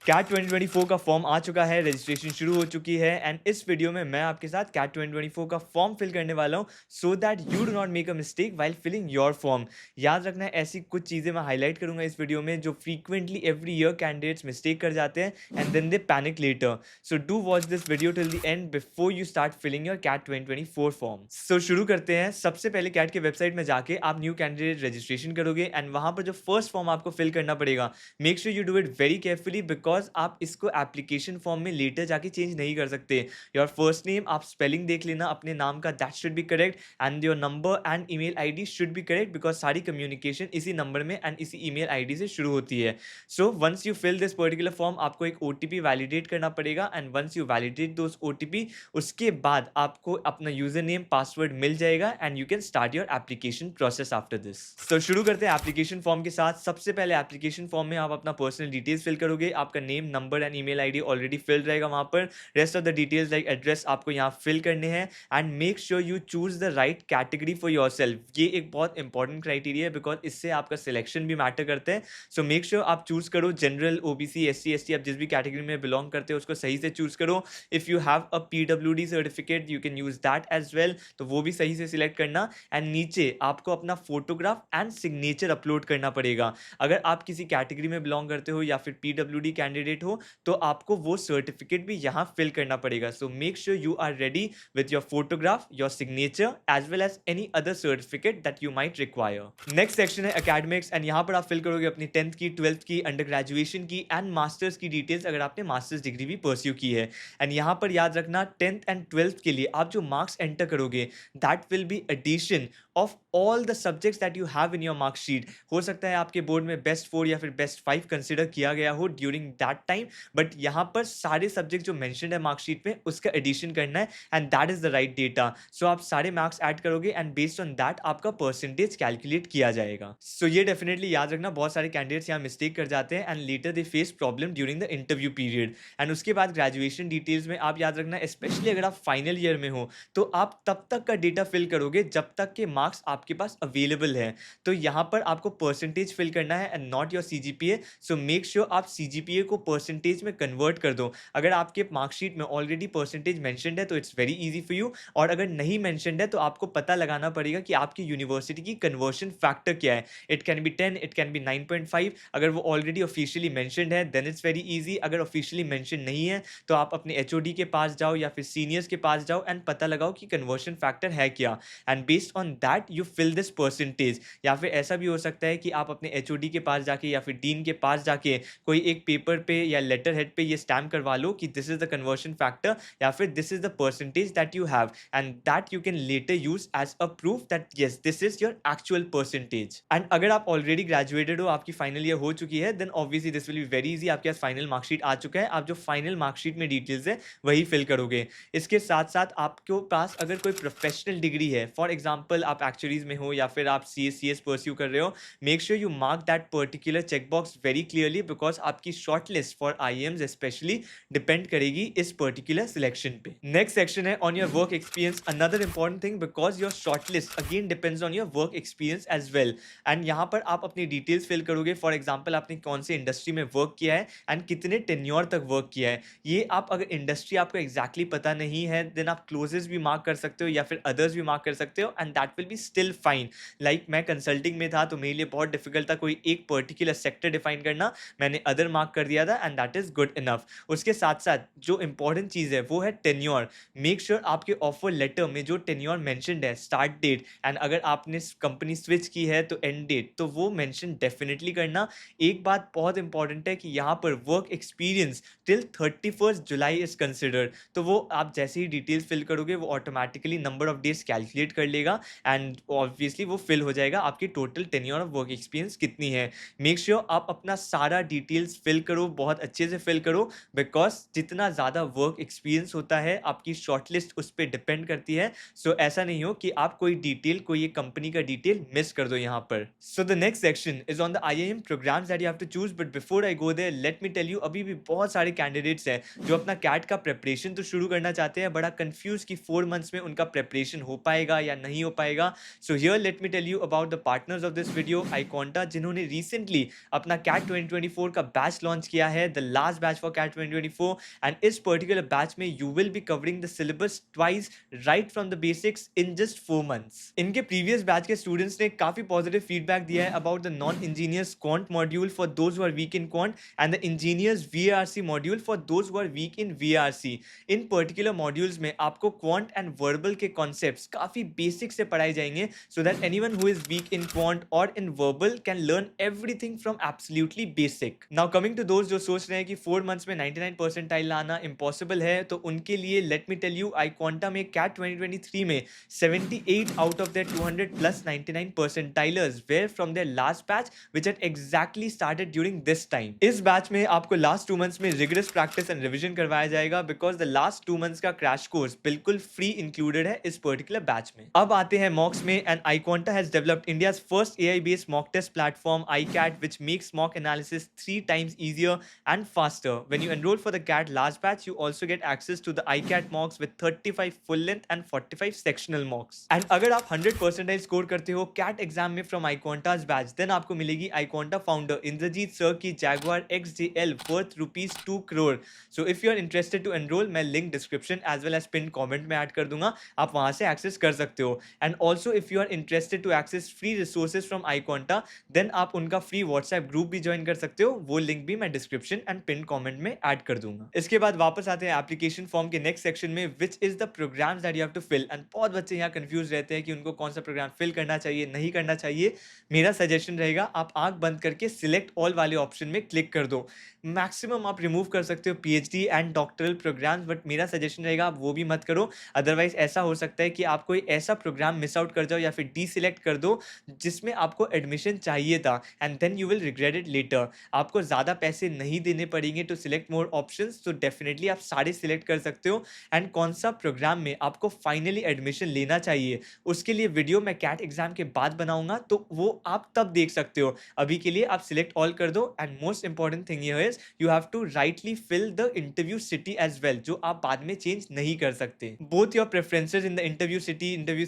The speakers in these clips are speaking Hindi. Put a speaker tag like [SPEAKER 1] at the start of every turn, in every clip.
[SPEAKER 1] कैट 2024 का फॉर्म आ चुका है, रजिस्ट्रेशन शुरू हो चुकी है एंड इस वीडियो में मैं आपके साथ कैट 2024 का फॉर्म फिल करने वाला हूं so that you do not make a mistake while filling your form. याद रखना है, ऐसी कुछ चीज़ें मैं हाईलाइट करूंगा इस वीडियो में जो frequently every year candidates mistake कर जाते हैं and then they panic later. So do watch this video till the end before you start filling your CAT 2024 form. So शुरू करते हैं। सबसे पहले कैट के वेबसाइट में जाके आप न्यू कैंडिडेट रजिस्ट्रेशन करोगे एंड वहां पर जो फर्स्ट फॉर्म आपको फिल करना पड़ेगा, make sure you do it very carefully because आप इसको एप्लीकेशन फॉर्म में लेटर जाके चेंज नहीं कर सकते। योर फर्स्ट नेम आप स्पेलिंग देख लेना अपने नाम का, that should be correct and your number and email ID should be correct because सारी कम्युनिकेशन इसी नंबर में एंड इसी ईमेल आईडी से शुरू होती है। So once you fill this particular form आपको एक ओटीपी वैलिडेट करना पड़ेगा and once you validate those OTP, उसके बाद आपको अपना यूजर नेम पासवर्ड मिल जाएगा and you can start your application process after this. तो शुरू करते हैं एप्लीकेशन फॉर्म के साथ। सबसे पहले एप्लीकेशन फॉर्म में आप अपना पर्सनल डिटेल्स फिल करोगे। आपका name, number and email ID already fill रहेगा वहां पर। Rest of the details like address आपको यहाँ फिल करने हैं and make sure you choose the right category for yourself. ये एक बहुत इंपॉर्टेंट क्राइटेरिया है बिकॉज इससे आपका सिलेक्शन भी मैटर करते हैं। सो मेक श्योर आप चूज करो जनरल, ओबीसी, एससी, एसटी, आप जिस भी कैटेगरी में बिलोंग करते हो उसको सही से चूज करो। If you have a PWD certificate you can use that as well, तो वो भी सही से सिलेक्ट करना। एंड नीचे आपको अपना फोटोग्राफ एंड सिग्नेचर अपलोड करना पड़ेगा। अगर आप किसी कैटेगरी में बिलोंग करते हो या फिर पीडब्ल्यूडी कैंडिडेट हो तो आपको वो सर्टिफिकेट भी यहाँ फिल करना पड़ेगा। So make sure you are ready with your photograph, your signature as well as any other certificate that you might require. Next section है एकेडमिक्स एंड यहाँ पर आप फिल करोगे अपनी 10th की, 12th की, अंडर ग्रेजुएशन की एंड मास्टर्स की डिटेल्स अगर आपने मास्टर्स डिग्री भी परस्यू की है। एंड यहाँ पर याद रखना 10th एंड 12th के लिए आप जो मार्क्स एंटर करोगे that will be addition of all the subjects that you have in your marksheet. हो सकता है आपके बोर्ड में बेस्ट 4 या फिर बेस्ट 5 कंसिडर किया गया हो ड्यूरिंग दैट टाइम, बट यहाँ पर सारे सब्जेक्ट जो मेंशन्ड है मार्कशीट में उसका एडिशन करना है and that is the right data. So आप सारे मार्क्स ऐड करोगे एंड बेस्ड ऑन दैट आपका परसेंटेज कैलकुलेट किया जाएगा। सो ये डेफिनेटली याद रखना, बहुत सारे कैंडिडेट्स यहाँ मिस्टेक कर जाते हैं and later they face problem during the interview period. And उसके बाद ग्रेजुएशन डिटेल्स में आप याद रखना, स्पेशली अगर आप फाइनल ईयर में हो तो आप तब तक का डेटा फिल करोगे जब तक के मार्क्स आपके पास अवेलेबल है। तो यहाँ पर आपको परसेंटेज फिल करना है and not your CGPA. So make sure आप सीजीपीए को परसेंटेज में कन्वर्ट कर दो। अगर आपके मार्कशीट में ऑलरेडी परसेंटेज मेंशन्ड है तो it's very easy for you, और अगर नहीं मेंशन्ड है तो आपको पता लगाना पड़ेगा कि आपकी यूनिवर्सिटी की कन्वर्शन फैक्टर क्या है। It can be 10, it can be 9.5। अगर वो ऑलरेडी ऑफिशियली मेंशन्ड है देन इट्स वेरी इजी। अगर ऑफिशियली मेंशन नहीं है तो आप अपने एचओडी के पास जाओ या फिर सीनियर्स के पास जाओ एंड पता लगाओ कि कन्वर्शन फैक्टर है क्या, and based on that you fill this percentage. या फिर ऐसा भी हो सकता है कि आप अपने एचओडी के पास जाके या फिर डीन के पास जाके कोई एक पेपर पे या लेटर हेड पे ये स्टैम्प करवा लो कि this is the conversion factor या फिर this is the percentage that you have, and that you can later use as a proof that yes this is your actual percentage. And अगर आप ऑलरेडी ग्रेजुएटेड हो, आपकी फाइनल ईयर हो चुकी है, then obviously this will be very easy. आपके पास फाइनल मार्कशीट आ चुका है, आप जो फाइनल मार्कशीट में डिटेल्स है वही फिल करोगे। इसके साथ साथ आपके पास अगर कोई प्रोफेशनल डिग्री है, फॉर एग्जाम्पल आप एक्चुअलीज में हो या फिर आप सीएस परस्यू कर रहे हो, make sure you mark that particular checkbox very clearly because आपकी short list for IIMs specially depend करेगी इस पर्टिकुलर सिलेक्शन पे। नेक्स्ट सेक्शन है on your work experience, another important thing because your short list again depends on your work experience as well. And यहाँ पर आप अपनी डिटेल्स फिल करोगे, फॉर एग्जाम्पल आपने कौन सी इंडस्ट्री में वर्क किया है एंड कितने टेन्योर तक वर्क किया है। ये आप अगर इंडस्ट्री आपको एग्जैक्टली पता नहीं है देन आप क्लोजेस भी मार्क कर सकते हो या फिर अदर्स भी मार्क कर सकते हो and that will be still fine. Like मैं कंसल्टिंग में था तो मेरे लिए बहुत डिफिकल्ट था कोई एक पर्टिकुलर सेक्टर डिफाइन करना, मैंने अदर मार्क कर दिया था and that is good enough. उसके साथ साथ जो इंपॉर्टेंट चीज है वो है टेन्योर। मेक श्योर आपके ऑफर लेटर में जो टेन्योर मेंशन्ड है, स्टार्ट डेट एंड अगर आपने कंपनी स्विच की है तो एंड डेट, तो वो मेंशन डेफिनेटली करना। एक बात बहुत इंपॉर्टेंट है कि यहाँ पर work experience till 31 July is considered, तो वो आप जैसे ही डिटेल्स फिल करोगे वो automatically number of days calculate कर लेगा एंड ऑब्वियसली वो फिल हो जाएगा आपकी total tenure of work experience कितनी है। मेक श्योर आप अपना सारा डिटेल्स फिल करो, बहुत अच्छे से फिल करो बिकॉज जितना ज़्यादा वर्क एक्सपीरियंस होता है आपकी शॉर्टलिस्ट उस पर डिपेंड करती है। सो ऐसा नहीं हो कि आप कोई डिटेल, कोई एक कंपनी का डिटेल मिस कर दो यहाँ पर। So the next section is on the IIM programmes that you have to choose, but before I go there let me tell you, अभी भी बहुत सारे कैंडिडेट्स हैं जो अपना कैट का प्रेपरेशन तो शुरू करना चाहते हैं, बड़ा कंफ्यूज कि 4 मंथ्स में उनका प्रेपरेशन हो पाएगा या नहीं हो पाएगा। So here let me tell you about the partners of this video, iQuanta, जिन्होंने रिसेंटली अपना कैट 2024 का बैच लॉन्च किया किया है, the last batch for CAT 2024, and इस पर्टिकुलर बैच में you will be covering the syllabus twice right from the basics in just 4 months. इनके प्रीवियस बैच के स्टूडेंट्स ने काफी पॉजिटिव फीडबैक दिया है about the non engineers quant module for those who are weak in quant and the engineers VRC module for those who are weak in VRC. In particular modules में आपको क्वांट एंड वर्बल के कॉन्सेप्ट्स काफी बेसिक से पढ़ाए जाएंगे so that anyone who is weak in quant और in verbal can learn everything from absolutely basic. Now coming to those जो सोच रहे हैं कि 4 months में 99 परसेंटाइल लाना इम्पॉसिबल है, तो उनके लिए let me tell you, iQuanta में कैट 2023 में 78 out of their 200 plus 99 percentilers were from their last batch which had exactly started during this time. इस बैच में आपको लास्ट 2 months में रिगरस प्रैक्टिस एंड रिवीजन करवाया जाएगा बिकॉज द लास्ट 2 months का क्रैश कोर्स बिल्कुल फ्री इंक्लूडेड है इस पर्टिकुलर बैच में. अब आते हैं मॉक्स में, and iQuanta has developed India's first AI based mock test platform iCat which makes mock analysis 3 times easier and faster. When you enroll for the CAT last batch, you also get access to the iCat mocks with 35 full length and 45 sectional mocks. And अगर आप 100 परसेंटाइल स्कोर करते हो कैट एग्जाम में फ्रॉम iQuanta's बैच, देन आपको मिलेगी iQuanta फाउंडर इंद्रजीत सर की Jaguar XJL worth ₹2 crore. So if you are interested to enrol, मैं link description as well as pin comment में ऐड कर दूंगा, आप वहां से एक्सेस कर सकते हो. And also if you are interested to access free resources from iQuanta, then आप उनका फ्री व्हाट्सएप ग्रुप भी ज्वाइन कर सकते हो, वो लिंक भी मैं डिस्क्रिप्शन एंड पिन कमेंट में ऐड कर दूंगा. इसके बाद वापस आते हैं एप्लीकेशन फॉर्म के नेक्स्ट सेक्शन में, which is the programmes that you have to fill. And बहुत बच्चे यहाँ कंफ्यूज रहते हैं कि उनको कौन सा प्रोग्राम फिल करना चाहिए, नहीं करना चाहिए. मेरा सजेशन रहेगा आप आंख बंद करके सिलेक्ट ऑल वाले ऑप्शन में क्लिक कर दो. मैक्सिमम आप रिमूव कर सकते हो PhD and doctoral programmes, but मेरा सजेशन रहेगा आप वो भी मत करो. अदरवाइज ऐसा हो सकता है कि आप कोई ऐसा प्रोग्राम मिस आउट कर जाओ या फिर डीसिलेक्ट कर दो जिसमें आपको एडमिशन चाहिए था, and then you will regret it later. आपको ज़्यादा पैसे नहीं देने पड़ेंगे टू सिलेक्ट मोर ऑप्शंस, तो डेफिनेटली आप सारे सिलेक्ट कर सकते हो. एंड कौन सा प्रोग्राम में आपको फाइनली एडमिशन लेना चाहिए, उसके लिए वीडियो मैं कैट एग्जाम के बाद बनाऊंगा, तो वो आप तब देख सकते हो. अभी के लिए आप सिलेक्ट ऑल कर दो. एंड मोस्ट इंपॉर्टेंट थिंग ये is you have to rightly fill the interview city as well, जो आप बाद में चेंज नहीं कर सकते. both your preferences in the interview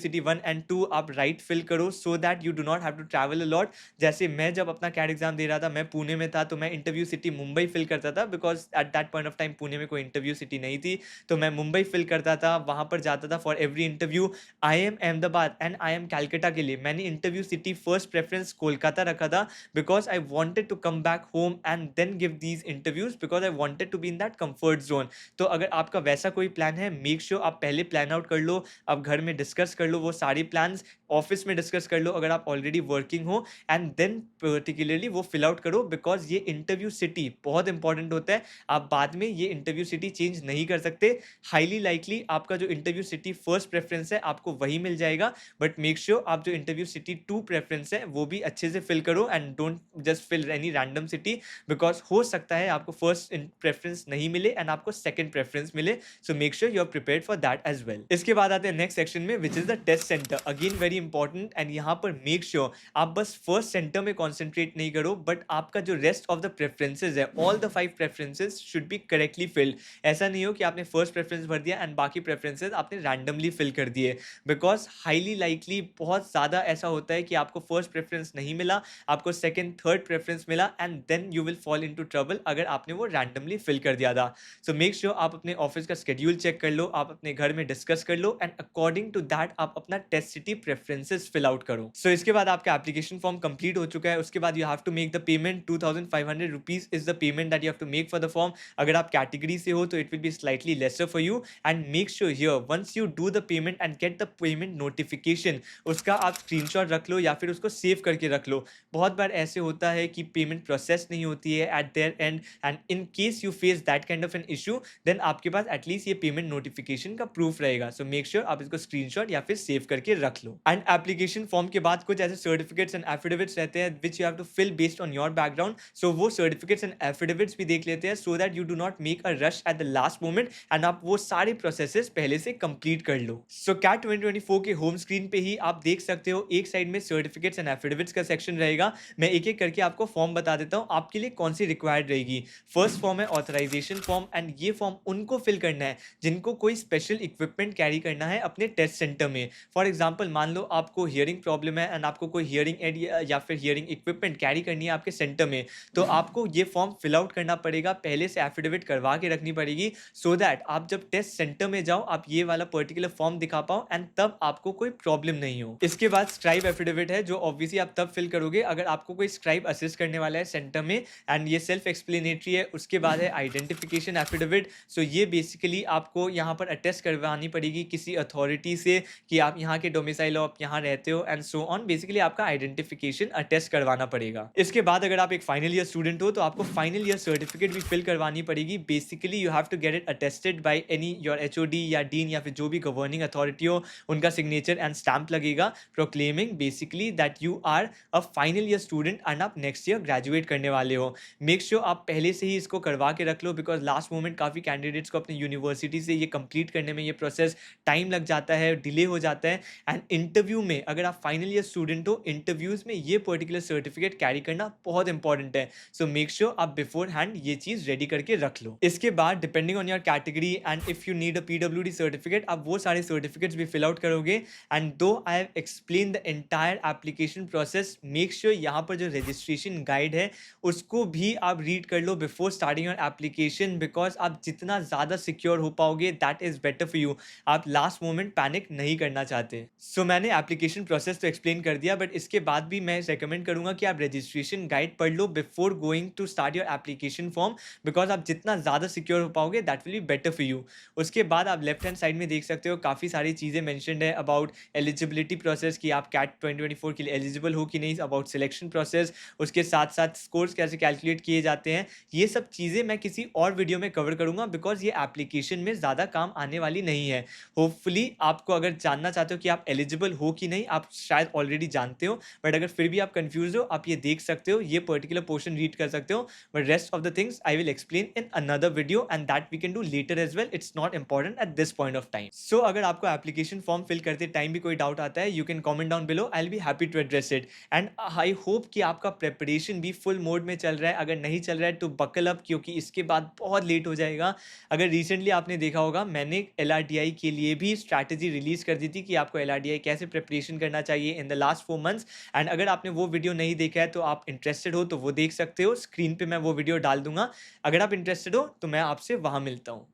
[SPEAKER 1] city 1 and 2 आप right fill करो so that you do not have to travel a lot. जैसे मैं जब अपना कैट एग्जाम दे रहा था, मैं पुणे में था, तो मैं इंटरव्यू सिटी मुंबई फिल करता था because at that point of time Pune में कोई इंटरव्यू सिटी नहीं थी, तो मैं मुंबई फिल करता था, वहां पर जाता था for every interview. I am Ahmedabad and I am Calcutta के लिए मैंने interview city first preference Kolkata रखा था because I wanted to come back home and then give these interviews because I wanted to be in that comfort zone. तो अगर आपका वैसा कोई प्लान है, मेक श्योर आप पहले प्लान आउट कर लो, आप घर में डिस्कस कर लो वो सारी प्लान्स, ऑफिस में डिस्कस कर लो अगर आप ऑलरेडी वर्किंग हो, एंड देन पर्टिकुलरली वो फिल आउट करो बिकॉज ये इंटरव्यू सिटी बहुत इंपॉर्टेंट होता है. आप बाद में ये इंटरव्यू सिटी चेंज नहीं कर सकते. हाईली लाइकली आपका जो इंटरव्यू सिटी फर्स्ट प्रेफरेंस है आपको वही मिल जाएगा, बट मेक श्योर आप जो इंटरव्यू सिटी 2 प्रेफरेंस है वो भी अच्छे से फिल करो and don't just fill any random city, because हो सकता है आपको फर्स्ट प्रेफरेंस नहीं मिले एंड आपको सेकंड प्रेफरेंस मिले. So make sure you are prepared for that as well. इसके बाद आते हैं नेक्स्ट सेक्शन में, which is the test centre. Again very important, and यहाँ पर मेक श्योर आप बस फर्स्ट सेंटर में कॉन्सेंट्रेट नहीं करो, बट आपका जो रेस्ट ऑफ द प्रेफरेंसेज है, all the 5 preferences should be correctly field. ऐसा नहीं हो कि आपने फर्स्ट प्रेफरेंस भर दिया एंड बाकी प्रेफरेंसेज आपने रैंडमली फिल कर दिए, बिकॉज हाईली लाइकली बहुत ज़्यादा ऐसा होता है कि आपको फर्स्ट प्रेफरेंस नहीं मिला, आपको सेकंड थर्ड प्रेफरेंस मिला, and then you will fall into trouble अगर आपने वो रैंडमली फिल कर दिया था. सो मेक श्योर आप अपने ऑफिस का शेड्यूल चेक कर लो, आप अपने घर में डिस्कस कर लो, एंड अकॉर्डिंग टू दैट आप अपना test city preferences fill out करो. सो इसके बाद आपका एप्लीकेशन फॉर्म कंप्लीट हो चुका है. उसके बाद you have to make the payment. 2500 rupees is the payment that you have to make for the form. अगर आप कैटेगरी से हो तो it will be slightly lesser for you, and make sure here once you do the payment and get the payment notification, उसका आप स्क्रीनशॉट रख लो या फिर उसको सेव करके रख लो. बहुत बार ऐसे होता है कि पेमेंट प्रोसेस नहीं होती है at there end, and in case you face that kind of an issue, then आपके पास एटलीस्ट ये पेमेंट नोटिफिकेशन का प्रूफ रहेगा. सो मेक श्योर आप इसको स्क्रीनशॉट या फिर सेव करके रख लो. एंड एप्लीकेशन फॉर्म के बाद कुछ ऐसे सर्टिफिकेट्स एंड एफिडेविट्स रहते हैं which you have to fill based on your background. So वो सर्टिफिकेट्स एंड एफिडेविट्स भी देख लेते हैं so that you do not make a rush at the last moment, and आप वो सारे प्रोसेसेस पहले से कंप्लीट कर लो. सो कैट 2024 के होम स्क्रीन पे ही आप देख सकते हो एक साइड में सर्टिफिकेट्स एंड एफिडेविट्स का सेक्शन रहेगा. मैं एक एक करके आपको फॉर्म बता देता हूँ आपके लिए कौन सी रिक्वायर्ड रहेगी. फर्स्ट फॉर्म है ऑथराइजेशन फॉर्म, एंड ये फॉर्म उनको फिल करना है जिनको कोई स्पेशल इक्विपमेंट कैरी करना है अपने टेस्ट सेंटर में. फॉर एग्जांपल मान लो आपको हियरिंग प्रॉब्लम है एंड आपको कोई हियरिंग एड या फिर हियरिंग इक्विपमेंट कैरी करनी है आपके सेंटर में, तो आपको ये फॉर्म फिल आउट करना पड़ेगा, पहले से एफिडेविट करवा के रखनी पड़ेगी, सो दैट आप जब टेस्ट सेंटर में जाओ आप ये वाला पर्टिकुलर फॉर्म दिखा पाओ एंड तब आपको कोई प्रॉब्लम नहीं हो। इसके बाद स्क्राइब एफिडेविट है, जो ऑब्वियसली आप तब फिल करोगे अगर आपको कोई स्क्राइब असिस्ट करने वाला है सेंटर में, एंड ये सेल्फ एक्सप्लेनेटरी है। उसके बाद है आइडेंटिफिकेशन एफिडेविट। सो ये बेसिकली आपको यहाँ पर अटेस्ट करवानी पड़ेगी किसी अथॉरिटी से कि आप यहाँ के डोमिसाइल हो, आप यहाँ रहते हो एंड सो ऑन। बेसिकली आपका आइडेंटिफिकेशन अटेस्ट करवाना पड़ेगा। इसके बाद अगर आप एक फाइनल ईयर स्टूडेंट हो तो आपको फाइनल ईयर सर्टिफिकेट भी फिल करवानी पड़ेगी। Basically you have to get it attested by any your HOD या डीन या फिर जो भी गवर्निंग अथॉरिटी हो, उनका सिग्नेचर एंड स्टैंप लगेगा, proclaiming basically that you are a final year student and आप नेक्स्ट ईयर ग्रेजुएट करने वाले हो। मेक श्योर आप पहले से ही इसको करवा के रख लो, बिकॉज लास्ट मोमेंट काफ़ी कैंडिडेट्स को अपनी यूनिवर्सिटी से ये कंप्लीट करने में ये प्रोसेस टाइम लग जाता है, डिले हो जाता है। एंड इंटरव्यू में अगर आप फाइनल ईयर स्टूडेंट हो, इंटरव्यूज में ये पर्टिकुलर सर्टिफिकेट कैरी करना बहुत इंपॉर्टेंट है। सो मेक श्योर आप बिफोर हैंड ये चीज़ रेडी करके रख लो। इसके बाद depending on your category and if you need a PWD certificate, आप वो सारे सर्टिफिकेट्स भी फिल आउट करोगे। एंड दो I have explain the entire application process, make sure यहाँ पर जो रजिस्ट्रेशन गाइड है उसको भी आप रीड कर लो before starting your application, because आप जितना ज़्यादा सिक्योर हो पाओगे that is better for you. आप लास्ट मोमेंट पैनिक नहीं करना चाहते। सो मैंने एप्लीकेशन प्रोसेस तो एक्सप्लेन कर दिया, बट इसके बाद भी मैं रिकमेंड करूंगा कि आप रजिस्ट्रेशन गाइड पढ़ लो before going to start your application form, because आप जितना ज़्यादा सिक्योर हो पाओगे that will be better for you. उसके बाद आप लेफ्ट हैंड साइड में देख सकते हो काफ़ी सारी चीज़ें मैंशनड है अबाउट एलिजिबिलिटी प्रोसेस कि आप कैट 2024 के लिए एलिजिबल हो कि नहीं, अबाउट सिलेक्शन प्रोसेस, उसके साथ साथ स्कोर्स कैसे कैलकुलेट किए जाते हैं। ये सब चीज़ें मैं किसी और वीडियो में कवर करूंगा, बिकॉज ये एप्लीकेशन में ज़्यादा काम आने वाली नहीं है। होपफुली आपको अगर जानना चाहते हो कि आप एलिजिबल हो कि नहीं, आप शायद ऑलरेडी जानते हो, बट अगर फिर भी आप कंफ्यूज हो, आप ये देख सकते हो, ये पर्टिकुलर पोर्शन रीड कर सकते हो, but rest of the things I will explain in another video and that we can do later as well. It's not important at this point of time. So अगर आपको एप्लीकेशन फॉर्म फिल करते टाइम भी कोई डाउट आता है, you can comment down below, I will be happy to address it. And I hope कि आपका प्रेपरेशन भी फुल मोड में चल रहा है। अगर नहीं चल रहा है तो बकल अप, क्योंकि इसके बाद बहुत लेट हो जाएगा। अगर रिसेंटली आपने देखा होगा, मैंने LRDI के लिए भी स्ट्रैटेजी रिलीज कर दी थी कि आपको LRDI कैसे प्रिपरेशन करना चाहिए in the last 4 months. And अगर आपने वो वीडियो नहीं देखा है तो आप इंटरेस्टेड हो तो वो देख सकते हो, स्क्रीन पे मैं वो वीडियो डाल दूंगा। अगर आप इंटरेस्टेड हो तो मैं आपसे वहां मिलता हूँ।